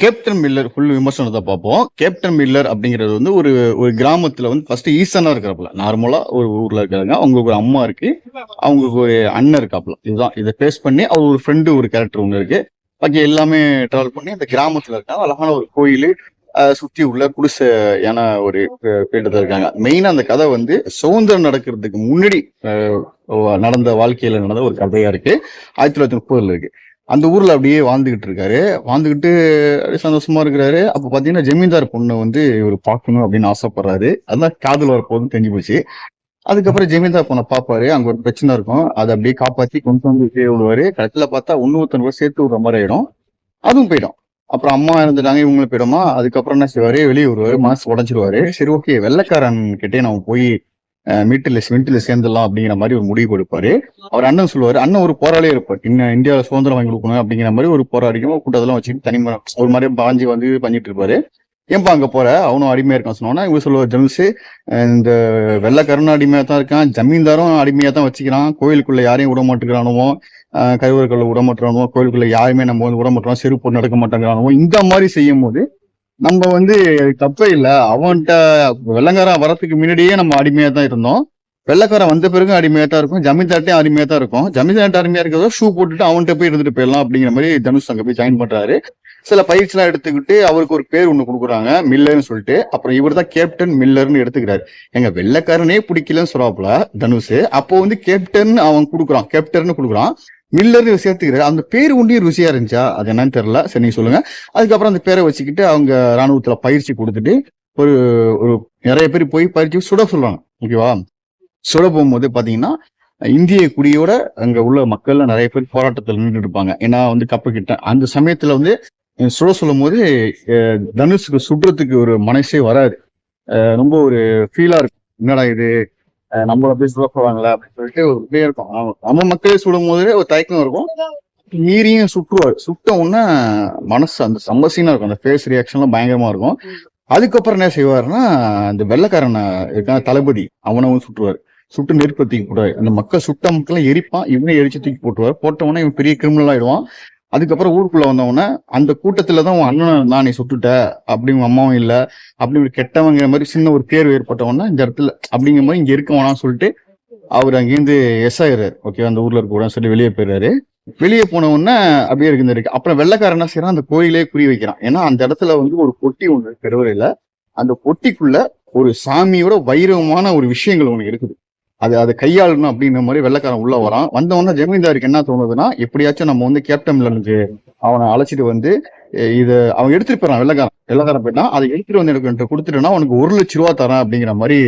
Captain Miller full விமர்சனத்தை பார்ப்போம். Captain Miller அப்படிங்கிறது வந்து ஒரு ஒரு கிராமத்துல வந்து ஃபர்ஸ்ட் ஈசனா இருக்கிறப்பல நார்மலா ஒரு ஊர்ல இருக்காங்க. அவங்களுக்கு ஒரு அம்மா இருக்கு, அவங்களுக்கு ஒரு அண்ணன் இருக்காப்புல. இதுதான் இதை பேஸ் பண்ணி அவர் ஒரு ஃப்ரெண்டு ஒரு கேரக்டர் ஒன்று இருக்கு. பாக்கி எல்லாமே டிராவல் பண்ணி அந்த கிராமத்துல இருக்காங்க. அழகான ஒரு கோயில் சுத்தி உள்ள குடிசையான ஒரு பீடத்துல இருக்காங்க. மெயினா அந்த கதை வந்து சுதந்திரம் நடக்கிறதுக்கு முன்னாடி நடந்த வாழ்க்கையில நடந்த ஒரு கதையா இருக்கு. 1930 இருக்கு. அந்த ஊர்ல அப்படியே வாழ்ந்துகிட்டு இருக்காரு. வாழ்ந்துகிட்டு சந்தோஷமா இருக்கிறாரு. அப்ப பாத்தீங்கன்னா ஜமீன்தார் பொண்ணை வந்து இவர் பார்க்கணும் அப்படின்னு ஆசைப்படுறாரு. அதான் காதல் வரப்போகுதுன்னு தெரிஞ்சு போச்சு. அதுக்கப்புறம் ஜமீன்தார் பொண்ணை பார்ப்பாரு. அங்க ஒரு பிரச்சனை இருக்கும். அதை அப்படியே காப்பாத்தி கொண்டு வந்து விடுவாரு. கடைசியில பார்த்தா இன்னொருத்தன் சேர்த்து விடுற மாதிரி ஆயிடும். அதுவும் போயிடும். அப்புறம் அம்மா இருந்துட்டாங்க, இவங்களும் போயிடுமா. அதுக்கப்புறம் என்ன செய்வாரு, வெளியே வருவாரு, மனசு உடஞ்சிருவாரு. சரி ஓகே, வெள்ளைக்காரன் கிட்டே நம்ம போய் வீட்டுல சேர்ந்துடலாம் அப்படிங்கிற மாதிரி ஒரு முடிவு கொடுப்பாரு. அவர் அண்ணன் சொல்லுவாரு, அண்ணன் ஒரு போராளியே இருப்பார். இன்னும் இந்தியாவில சுதந்திரம் வாங்கி கொடுக்கணும் அப்படிங்கிற மாதிரி ஒரு போராடிக்கும் கூட்டத்தெல்லாம் வச்சுட்டு தனிமரம் ஒரு மாதிரி பாஞ்சி வந்து பண்ணிட்டு இருப்பாரு. ஏன்பா அங்க போற, அவனும் அடிமையா இருக்கான்னு சொன்னோன்னா இவங்க சொல்லுவார், ஜம்ஸ் இந்த வெள்ளைக்காரனும் அடிமையா தான் இருக்கான், ஜமீன்தாரும் அடிமையா தான் வச்சுக்கிறான், கோயிலுக்குள்ள யாரையும் விட மாட்டேங்கிறானுவோ, கருவறைக்குள்ள விட மாட்டேறானுவோ, கோயிலுக்குள்ள யாருமே நம்ம வந்து விட மாட்டோம், செருப்பு நடக்க மாட்டேங்கிறானுவோ. இந்த மாதிரி செய்யும் போது நம்ம வந்து தப்பே இல்லை. அவன்கிட்ட வெள்ளக்காரன் வரத்துக்கு முன்னாடியே நம்ம அடிமையா தான் இருந்தோம், வெள்ளக்காரன் வந்த பிறகு அடிமையா தான் இருக்கும், ஜமீன்தார்ட்டையும் அடிமையா தான் இருக்கும். ஜமீன்தார்ட்ட அடிமையா இருக்கிறதோ ஷூ போட்டுட்டு அவன்கிட்ட போய் இருந்துட்டு போயிடலாம் அப்படிங்கிற மாதிரி தனுஷ் அங்க போய் ஜாயின் பண்றாரு. சில பயிற்சி எல்லாம் எடுத்துக்கிட்டு அவருக்கு ஒரு பேர் ஒண்ணு கொடுக்குறாங்க, மில்லர்னு சொல்லிட்டு. அப்புறம் இவர் தான் கேப்டன் மில்லர்னு எடுத்துக்கிறாரு. எங்க வெள்ளைக்காரனே பிடிக்கலன்னு சொல்றாப்புல தனுஷ். அப்போ வந்து கேப்டன் அவன் கொடுக்குறான், கேப்டர்னு கொடுக்குறான், மில்லர்னு சேர்த்துக்கிறாரு. அந்த பேர் ஒண்டியும் ருசியா இருந்துச்சா அது என்னன்னு தெரியல. சரி நீங்க சொல்லுங்க. அதுக்கப்புறம் அந்த பேரை வச்சுக்கிட்டு அவங்க ராணுவத்துல பயிற்சி கொடுத்துட்டு ஒரு ஒரு நிறைய பேர் போய் பயிற்சி சுட சொல்றாங்க. ஓகேவா, சுட போகும்போது பாத்தீங்கன்னா இந்திய குடியோட அங்க உள்ள மக்கள் நிறைய பேர் போராட்டத்தில் நின்று இருப்பாங்க. ஏன்னா வந்து கப்பு கிட்ட அந்த சமயத்துல வந்து சுட சொல்லும் போது தனுஷுக்கு சுடுறதுக்கு ஒரு மனசே வராது. ரொம்ப ஒரு ஃபீலா இருக்கும், என்னடா இது நம்மள போய் சுட போவாங்களா அப்படின்னு சொல்லிட்டு ஒரு இப்படியே இருக்கும். நம்ம மக்களே சுடும் போது ஒரு தயக்கம் இருக்கும். மீறியும் சுட்டுருவாரு. சுட்ட உடனே மனசு அந்த சம்பசீனா இருக்கும், அந்த ஃபேஸ் ரியாக்ஷன்லாம் பயங்கரமா இருக்கும். அதுக்கப்புறம் என்ன செய்வாருன்னா, அந்த வெள்ளைக்காரனை இருக்கான தளபதி அவனவும் சுட்டுருவாரு. சுட்டு நெருப்பை தூக்கி போட்டுவாரு. அந்த மக்கள் சுட்ட மக்கள் எரிப்பான், இவனே எரிச்சு தூக்கி போட்டுருவார். போட்ட உடனே இவன் பெரிய கிரிமினல் ஆயிடுவான். அதுக்கப்புறம் ஊருக்குள்ள வந்தவொடனே அந்த கூட்டத்துலதான் உன் அண்ணன் தான் நீ சுட்டுட்ட, அப்படி உங்க அம்மாவும் இல்ல, அப்படி ஒரு கெட்டவங்கிற மாதிரி சின்ன ஒரு பேர் ஏற்பட்டவொடனே இந்த இடத்துல அப்படிங்கிற மாதிரி இங்க இருக்க வேணாம்னு சொல்லிட்டு அவர் அங்கேருந்து எஸ் ஆயிடுறாரு. ஓகே, அந்த ஊர்ல இருக்க கூடாதுன்னு சொல்லி வெளியே போயிடுறாரு. வெளியே போன உடனே அப்படியே இருக்கு. அப்புறம் வெள்ளைக்காரன் என்ன செய்யறான், அந்த கோயிலே குறி வைக்கிறான். ஏன்னா அந்த இடத்துல வந்து ஒரு பொட்டி ஒண்ணு பெருவரையில, அந்த பொட்டிக்குள்ள ஒரு சாமியோட வைரவமான ஒரு விஷயங்கள் ஒண்ணு இருக்குது. அதை கையாளணும் அப்படின்ற மாதிரி வெள்ளைக்காரன் உள்ள வரான். வந்தவொடனே ஜமீன்தாருக்கு என்ன தோணுதுன்னா, எப்படியாச்சும் நம்ம வந்து கேப்டன் மில்லனுக்கு அவனை அழைச்சிட்டு வந்து இதை அவன் எடுத்துட்டு போயிடான். வெள்ளைக்காரன் போயிட்டான், அதை எடுத்துட்டு வந்து எனக்கு கொடுத்துட்டேன்னா உனக்கு 1,00,000 தரேன் அப்படிங்கிற மாதிரி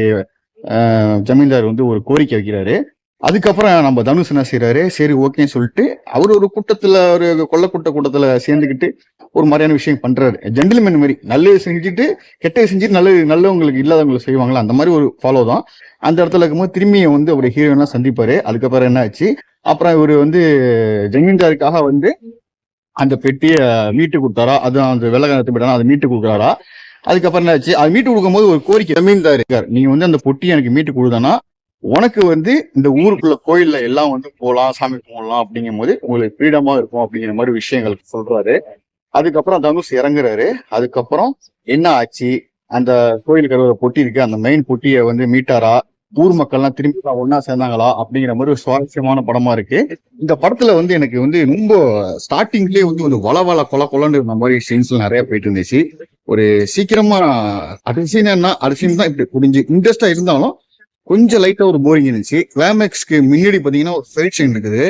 ஜமீன்தார் வந்து ஒரு கோரிக்கை வைக்கிறாரு. அதுக்கப்புறம் நம்ம தனுஷ் என்ன செய்யறாரு, சரி ஓகேன்னு சொல்லிட்டு அவர் ஒரு கூட்டத்துல ஒரு கூட்டத்துல சேர்ந்துக்கிட்டு ஒரு மாதிரியான விஷயம் பண்றாரு. ஜென்டில்மேன் மாதிரி நல்லது செஞ்சுட்டு கெட்டது செஞ்சுட்டு நல்லவங்களுக்கு இல்லாதவங்களுக்கு செய்வாங்களா, அந்த மாதிரி ஒரு ஃபாலோ தான். அந்த இடத்துல இருக்கும்போது திரும்பி வந்து அவருடைய ஹீரோயினா சந்திப்பாரு. அதுக்கப்புறம் என்ன ஆச்சு, அப்புறம் இவர் வந்து ஜமீன்தாருக்காக வந்து அந்த பெட்டியை மீட்டு கொடுத்தாரா, அதுவும் அந்த வெள்ளக்காரத்தை போயிட்டாரா, அதை மீட்டு கொடுக்குறாரா. அதுக்கப்புறம் என்ன ஆச்சு, அது மீட்டு கொடுக்கும் போது ஒரு கோரிக்கை, ஜமீன்தார் இருக்காரு, நீங்க வந்து அந்த பொட்டியை எனக்கு மீட்டு கொடுத்தானா உனக்கு வந்து இந்த ஊருக்குள்ள கோயில்ல எல்லாம் வந்து போகலாம், சாமி கும்பிடலாம், அப்படிங்கும் போது உங்களுக்கு ஃப்ரீடமா இருக்கும் அப்படிங்கிற மாதிரி விஷயங்கள் சொல்றாரு. அதுக்கப்புறம் தனுஷ் இறங்குறாரு. அதுக்கப்புறம் என்ன ஆச்சு, அந்த கோயில் கருவறை பொட்டி இருக்கு, அந்த மெயின் பொட்டியை வந்து மீட்டாரா, ஊர் மக்கள்லாம் திரும்பி ஒன்னா சேர்ந்தாங்களா அப்படிங்கிற மாதிரி ஒரு சுவாரஸ்யமான படமா இருக்கு. இந்த படத்துல வந்து எனக்கு வந்து ரொம்ப ஸ்டார்டிங்லயே வந்து ஒரு வள கொலன்னு இருந்த மாதிரி சீன்ஸ் நிறைய போயிட்டு இருந்துச்சு. ஒரு சீக்கிரமா அரிசீன் தான் இப்படி புரிஞ்சு இன்ட்ரெஸ்டா இருந்தாலும் கொஞ்சம் லைட்டா ஒரு போரிங் இருந்துச்சு. கிளைமேக்ஸ்க்கு முன்னாடி பாத்தீங்கன்னா ஒரு ஃபைட் சீன் இருக்குது.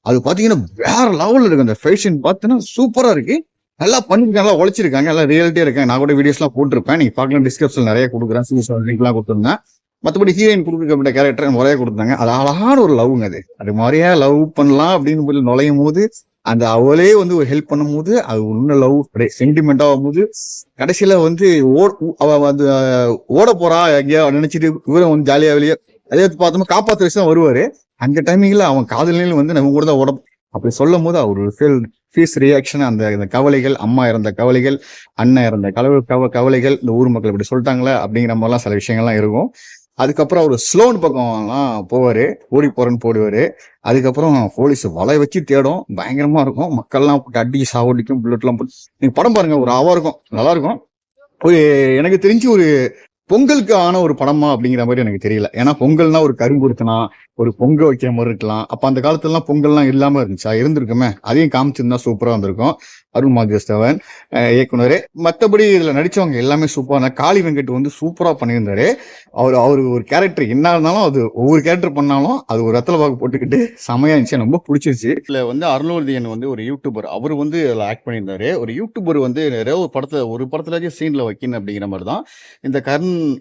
அது பாத்தீங்கன்னா வேற லெவல்ல இருக்கு. அந்த ஃபைட் சீன் பாத்தீங்கன்னா சூப்பரா இருக்கு, நல்லா பண்ணிருக்காங்க, நல்லா உழைச்சிருக்காங்க, எல்லாம் ரியாலிட்டியா இருக்காங்க. நான் கூட வீடியோஸ் எல்லாம் போட்டிருப்பேன், நீங்க பாக்கலாம், டிஸ்கிரிப்ஷன் நிறைய கொடுக்குறேன், லிங்க் எல்லாம் கொடுத்துருந்தேன். மற்றபடி ஹீரோயின் கொடுக்கப்பட்ட கேரக்டர் முறையா கொடுத்தாங்க. அது அழகான ஒரு லவ்ங்க. அது முறையா லவ் பண்ணலாம் அப்படின்னு நுழையும் போது அந்த அவளே வந்து ஒரு ஹெல்ப் பண்ணும் போது அது இன்னும் லவ் சென்டிமெண்ட் ஆகும் போது கடைசியில வந்து அவ வந்து ஓட போறா எங்கேயா நினைச்சிட்டு இவரை வந்து ஜாலியா வெளியே அதே பார்த்தோம்னா காப்பாற்ற வச்சு தான் வருவாரு. அந்த டைமிங்ல அவன் காதலில் வந்து நம்ம கூட தான் ஓட அப்படி சொல்லும் போது அவர் ஃபீஸ் ரியாக்ஷன், அந்த கவலைகள், அம்மா இறந்த கவலைகள், அண்ணன் இறந்த கவலைகள், இந்த ஊர் மக்கள் இப்படி சொல்லிட்டாங்களே அப்படிங்கிற மாதிரிலாம் சில விஷயங்கள்லாம் இருக்கும். அதுக்கப்புறம் அவர் ஸ்லோன் பக்கம்லாம் போவாரு, ஓடி போறேன்னு போடுவாரு. அதுக்கப்புறம் போலீஸ் வலை வச்சு தேடும், பயங்கரமா இருக்கும். மக்கள்லாம் போட்டு அடி சாவடிக்கும், புல்லட்லாம் போட்டு. நீங்க படம் பாருங்க, ஒரு ஆவா இருக்கும், நல்லா இருக்கும். ஒரு எனக்கு தெரிஞ்சு ஒரு பொங்கலுக்கு ஆன ஒரு படமா அப்படிங்கிற மாதிரி எனக்கு தெரியல. ஏன்னா பொங்கல்னா ஒரு கரும்பு இருக்கலாம், ஒரு பொங்க வைக்கிற மாதிரி இருக்கலாம். அப்ப அந்த காலத்துலலாம் பொங்கல்லாம் இல்லாம இருந்துச்சா? இருந்திருக்குமே. அதையும் காமிச்சிருந்தா சூப்பரா வந்திருக்கும். அருண் மாஜஸ்தவன் இயக்குனர். மற்றபடி இதுல நடிச்சவங்க எல்லாமே சூப்பரா. காளி வெங்கட் வந்து சூப்பரா பண்ணியிருந்தாரு. அவரு ஒரு கேரக்டர் என்ன இருந்தாலும், அது ஒவ்வொரு கேரக்டர் பண்ணாலும் அது ஒரு ரத்தல பாக்கு போட்டுக்கிட்டு செமையா இருந்துச்சு. எனக்கு ரொம்ப பிடிச்சிருச்சு. இதுல வந்து அருணோதயன் வந்து ஒரு யூடியூபர். அவர் வந்து அதுல ஆக்ட் பண்ணியிருந்தாரு. ஒரு யூடியூபர் வந்து நிறைய ஒரு படத்துலயாச்சும் சீன்ல வைக்கணும் அப்படிங்கிற மாதிரி தான் இந்த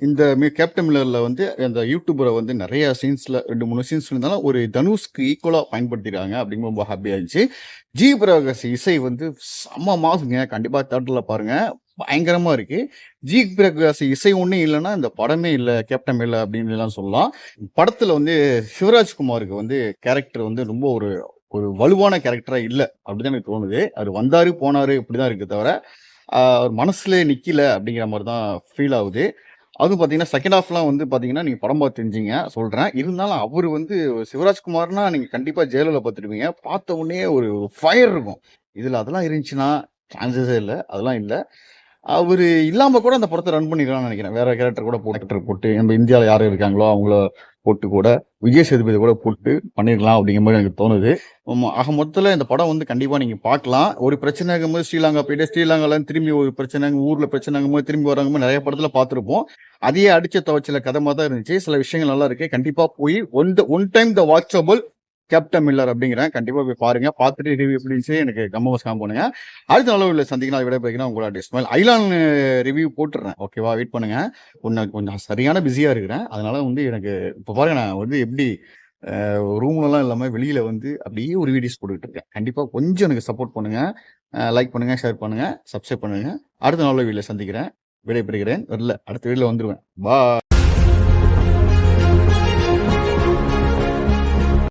இந்த கேப்டன் மில்லர்ல வந்து அந்த யூடியூபரை வந்து நிறைய சீன்ஸ்ல 2-3 சீன்ஸ் இருந்தாலும் ஒரு தனுஷ்க்கு ஈக்குவலா பயன்படுத்திடுறாங்க அப்படிங்கிற ரொம்ப ஹாப்பியா இருந்துச்சு. ஜி பிரகாஷ் இசை வந்து செம்ம மாசுங்க. கண்டிப்பா தேட்டர்ல பாருங்க, பயங்கரமா இருக்கு. ஜி பிரகாஷ் இசை ஒன்றும் இல்லைன்னா இந்த படமே இல்லை, கேப்டன் மில்லர் அப்படின்னு எல்லாம் சொல்லலாம். படத்துல வந்து சிவராஜ்குமாருக்கு வந்து கேரக்டர் வந்து ரொம்ப ஒரு ஒரு வலுவான கேரக்டரா இல்லை அப்படிதான் எனக்கு தோணுது. அவர் வந்தாரு போனாரு இப்படிதான் இருக்கு தவிர அவர் மனசுல நிக்கல அப்படிங்கிற மாதிரி தான் ஃபீல் ஆகுது. அதுவும் பார்த்தீங்கன்னா, செகண்ட் ஹாஃப்லாம் வந்து பார்த்தீங்கன்னா, நீங்க படம் பார்த்து தெரிஞ்சீங்க சொல்றேன். இருந்தாலும் அவரு வந்து சிவராஜ்குமார்னா நீங்க கண்டிப்பா ஜெயலலிதா பார்த்துருப்பீங்க. பார்த்த உடனே ஒரு ஃபயர் இருக்கும். இதுல அதெல்லாம் இருந்துச்சுன்னா சான்சஸே இல்ல. அதெல்லாம் இல்ல. அவரு இல்லாம கூட அந்த படத்த ரன் பண்ணிருக்கலாம்னு நெனைக்கிறேன். வேற கேரக்டர் கூட போட்டு நம்ம இந்தியால யாரு இருக்காங்களோ அவங்கள போட்டு கூட விஜய் சேதுபதி கூட போட்டு பண்ணிருக்கலாம் அப்படிங்கிற மாரி எனக்கு தோணுது. ஆக மொத்தத்துல இந்த படம் வந்து கண்டிப்பா நீங்க பார்க்கலாம். ஒரு பிரச்சனைங்கும்போது ஸ்ரீலங்கா போயிட்டு ஸ்ரீலங்கால திரும்பி ஒரு பிரச்சனை, ஊர்ல பிரச்சனைங்கும்போது திரும்பி வராங்கும்போது நெறைய படத்துல பார்த்திருப்போம். அதையே அடிச்ச துவைச்சல கதை மாரி தான் இருந்துச்சு. சில விஷயங்கள் நல்லா இருக்கு. கண்டிப்பா போய் one time the watchable Captain Miller அப்படிங்கிறேன். கண்டிப்பா போய் பாருங்க. பார்த்துட்டு ரிவ்யூ எப்படி இருந்துச்சு எனக்கு கமெண்ட்ஸ் பண்ணுங்க. அடுத்த நல்ல வீடியோல சந்திக்கலாம். அதை விட போய்க்கிறேன் உங்களோட இஸ்மாயில். ஐலான் ரிவ்யூ போட்டுறேன். ஓகேவா? வெயிட் பண்ணுங்க. கொஞ்சம் சரியான பிஸியா இருக்கிறேன். அதனால வந்து எனக்கு இப்ப பாருங்க நான் வந்து எப்படி ரூம்லலாம் இல்லாம வெளியில வந்து அப்படியே ஒரு வீடியோஸ் போட்டுக்கிட்டு இருக்கேன். கண்டிப்பா கொஞ்சம் எனக்கு சப்போர்ட் பண்ணுங்க. லைக் பண்ணுங்க, ஷேர் பண்ணுங்க, சப்ஸ்கிரைப் பண்ணுங்க. அடுத்த நல்ல வீடியோல சந்திக்கிறேன். விடைபெறுகிறேன். வரல அடுத்த வீடியோல வந்துருவேன். பாய்.